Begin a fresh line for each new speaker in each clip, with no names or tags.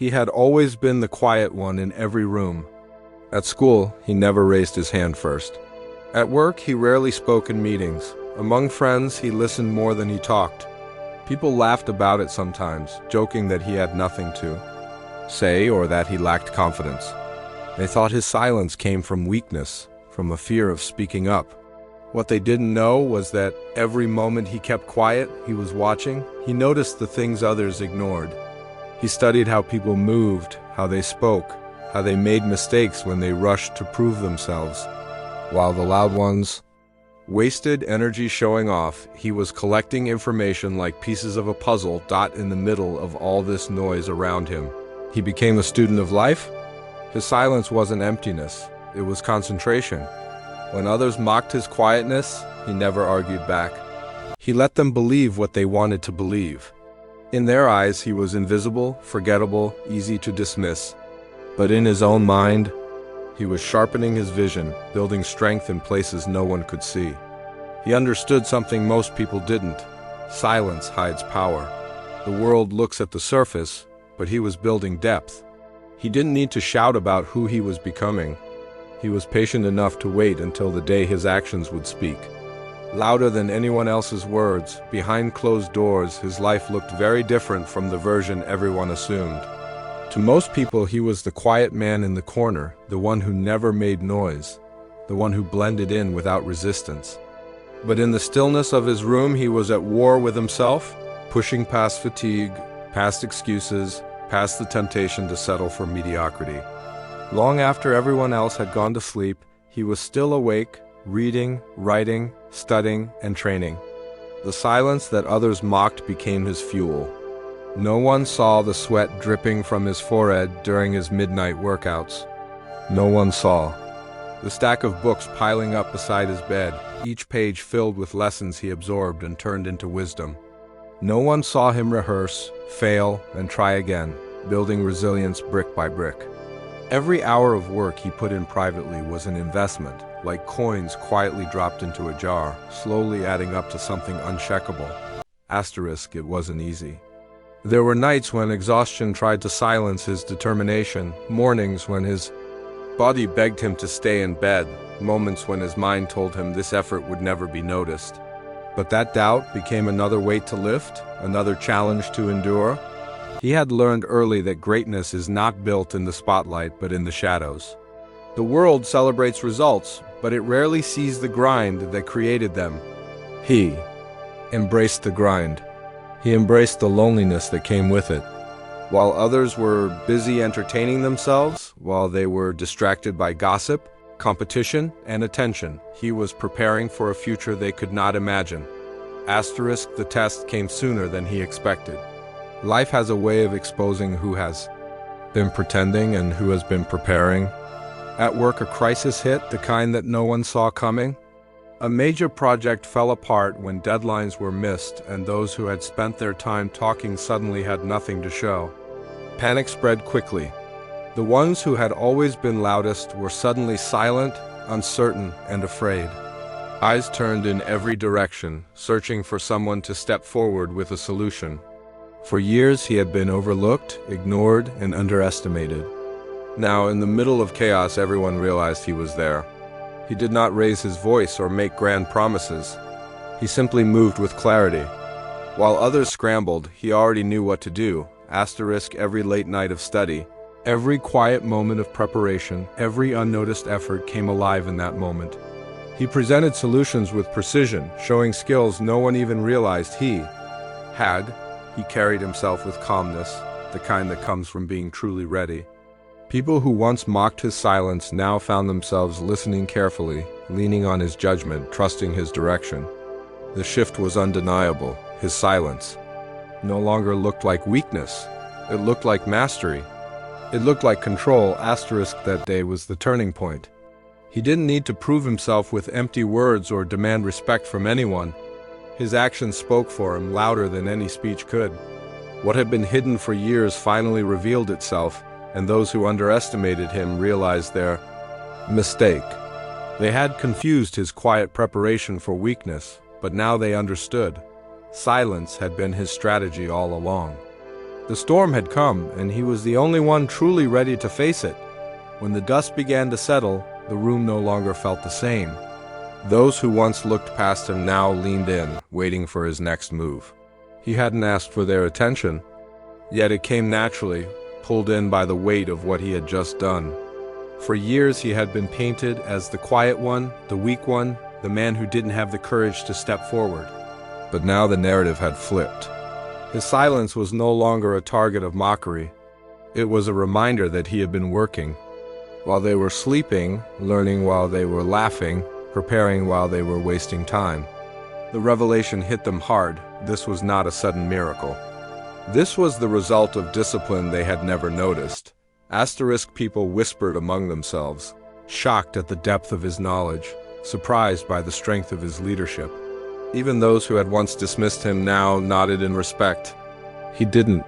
He had always been the quiet one in every room. At school, he never raised his hand first. At work, he rarely spoke in meetings. Among friends, he listened more than he talked. People laughed about it sometimes, joking that he had nothing to say or that he lacked confidence. They thought his silence came from weakness, from a fear of speaking up. What they didn't know was that every moment he kept quiet, he was watching. He noticed the things others ignored. He studied how people moved, how they spoke, how they made mistakes when they rushed to prove themselves. While the loud ones wasted energy showing off, he was collecting information like pieces of a puzzle dot in the middle of all this noise around him. He became a student of life. His silence wasn't emptiness, it was concentration. When others mocked his quietness, he never argued back. He let them believe what they wanted to believe. In their eyes, he was invisible, forgettable, easy to dismiss. But in his own mind, he was sharpening his vision, building strength in places no one could see. He understood something most people didn't. Silence hides power. The world looks at the surface, but he was building depth. He didn't need to shout about who he was becoming. He was patient enough to wait until the day his actions would speak. Louder than anyone else's words, behind closed doors, his life looked very different from the version everyone assumed. To most people, he was the quiet man in the corner, the one who never made noise, the one who blended in without resistance. But in the stillness of his room, he was at war with himself, pushing past fatigue, past excuses, past the temptation to settle for mediocrity. Long after everyone else had gone to sleep, he was still awake, reading, writing, studying, and training. The silence that others mocked became his fuel. No one saw the sweat dripping from his forehead during his midnight workouts. No one saw the stack of books piling up beside his bed, each page filled with lessons he absorbed and turned into wisdom. No one saw him rehearse, fail, and try again, building resilience brick by brick. Every hour of work he put in privately was an investment, like coins quietly dropped into a jar, slowly adding up to something uncheckable. Asterisk, it wasn't easy. There were nights when exhaustion tried to silence his determination, mornings when his body begged him to stay in bed, moments when his mind told him this effort would never be noticed. But that doubt became another weight to lift, another challenge to endure. He had learned early that greatness is not built in the spotlight but in the shadows. The world celebrates results, but it rarely sees the grind that created them. He embraced the grind. He embraced the loneliness that came with it. While others were busy entertaining themselves, while they were distracted by gossip, competition, and attention, he was preparing for a future they could not imagine. Asterisk, the test came sooner than he expected. Life has a way of exposing who has been pretending and who has been preparing. At work, a crisis hit, the kind that no one saw coming. A major project fell apart when deadlines were missed and those who had spent their time talking suddenly had nothing to show. Panic spread quickly. The ones who had always been loudest were suddenly silent, uncertain, and afraid. Eyes turned in every direction, searching for someone to step forward with a solution. For years he had been overlooked, ignored, and underestimated. Now, in the middle of chaos, everyone realized he was there. He did not raise his voice or make grand promises. He simply moved with clarity. While others scrambled, he already knew what to do. Asterisk, every late night of study, every quiet moment of preparation, every unnoticed effort came alive in that moment. He presented solutions with precision, showing skills no one even realized he had. He carried himself with calmness, the kind that comes from being truly ready. People who once mocked his silence now found themselves listening carefully, leaning on his judgment, trusting his direction. The shift was undeniable. His silence no longer looked like weakness. It looked like mastery. It looked like control. Asterisk, that day was the turning point. He didn't need to prove himself with empty words or demand respect from anyone. His actions spoke for him louder than any speech could. What had been hidden for years finally revealed itself, and those who underestimated him realized their mistake. They had confused his quiet preparation for weakness, but now they understood. Silence had been his strategy all along. The storm had come, and he was the only one truly ready to face it. When the dust began to settle, the room no longer felt the same. Those who once looked past him now leaned in, waiting for his next move. He hadn't asked for their attention, yet it came naturally, pulled in by the weight of what he had just done. For years he had been painted as the quiet one, the weak one, the man who didn't have the courage to step forward. But now the narrative had flipped. His silence was no longer a target of mockery. It was a reminder that he had been working. While they were sleeping, learning while they were laughing, preparing while they were wasting time. The revelation hit them hard. This was not a sudden miracle. This was the result of discipline they had never noticed. Asterisk people whispered among themselves, shocked at the depth of his knowledge, surprised by the strength of his leadership. Even those who had once dismissed him now nodded in respect. He didn't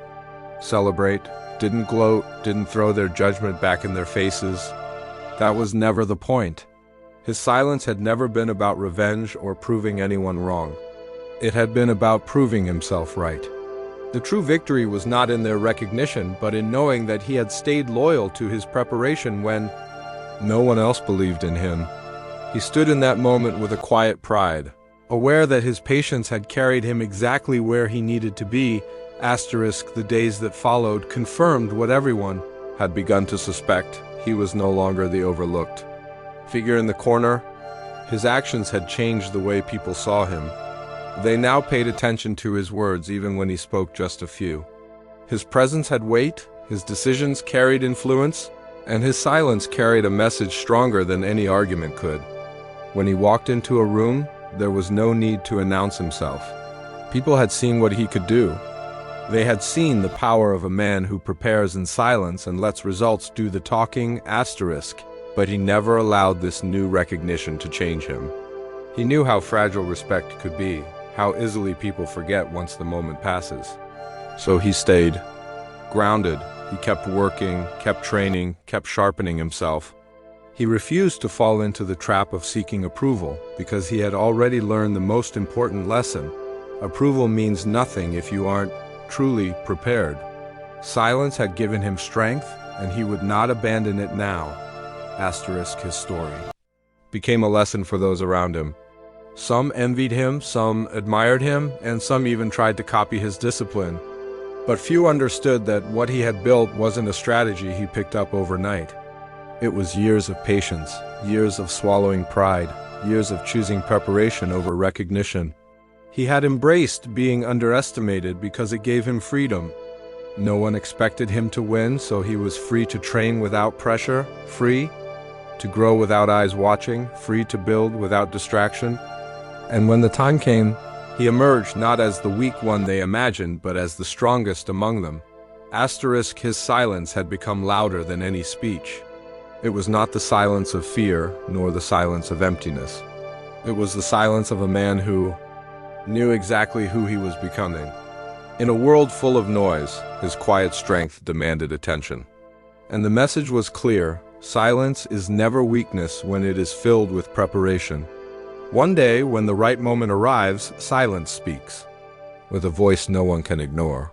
celebrate, didn't gloat, didn't throw their judgment back in their faces. That was never the point. His silence had never been about revenge or proving anyone wrong. It had been about proving himself right. The true victory was not in their recognition, but in knowing that he had stayed loyal to his preparation when no one else believed in him. He stood in that moment with a quiet pride, aware that his patience had carried him exactly where he needed to be. The days that followed confirmed what everyone had begun to suspect. He was no longer the overlooked figure in the corner. His actions had changed the way people saw him. They now paid attention to his words even when he spoke just a few. His presence had weight, his decisions carried influence, and his silence carried a message stronger than any argument could. When he walked into a room, there was no need to announce himself. People had seen what he could do. They had seen the power of a man who prepares in silence and lets results do the talking. But he never allowed this new recognition to change him. He knew how fragile respect could be, how easily people forget once the moment passes. So he stayed grounded. He kept working, kept training, kept sharpening himself. He refused to fall into the trap of seeking approval because he had already learned the most important lesson. Approval means nothing if you aren't truly prepared. Silence had given him strength, and he would not abandon it now. His story became a lesson for those around him. Some envied him, some admired him, and some even tried to copy his discipline. But few understood that what he had built wasn't a strategy he picked up overnight. It was years of patience, years of swallowing pride, years of choosing preparation over recognition. He had embraced being underestimated because it gave him freedom. No one expected him to win, so he was free to train without pressure, free to grow without eyes watching, free to build without distraction. And when the time came, he emerged not as the weak one they imagined, but as the strongest among them. His silence had become louder than any speech. It was not the silence of fear, nor the silence of emptiness. It was the silence of a man who knew exactly who he was becoming. In a world full of noise, his quiet strength demanded attention. And the message was clear: silence is never weakness when it is filled with preparation. One day, when the right moment arrives, silence speaks, with a voice no one can ignore.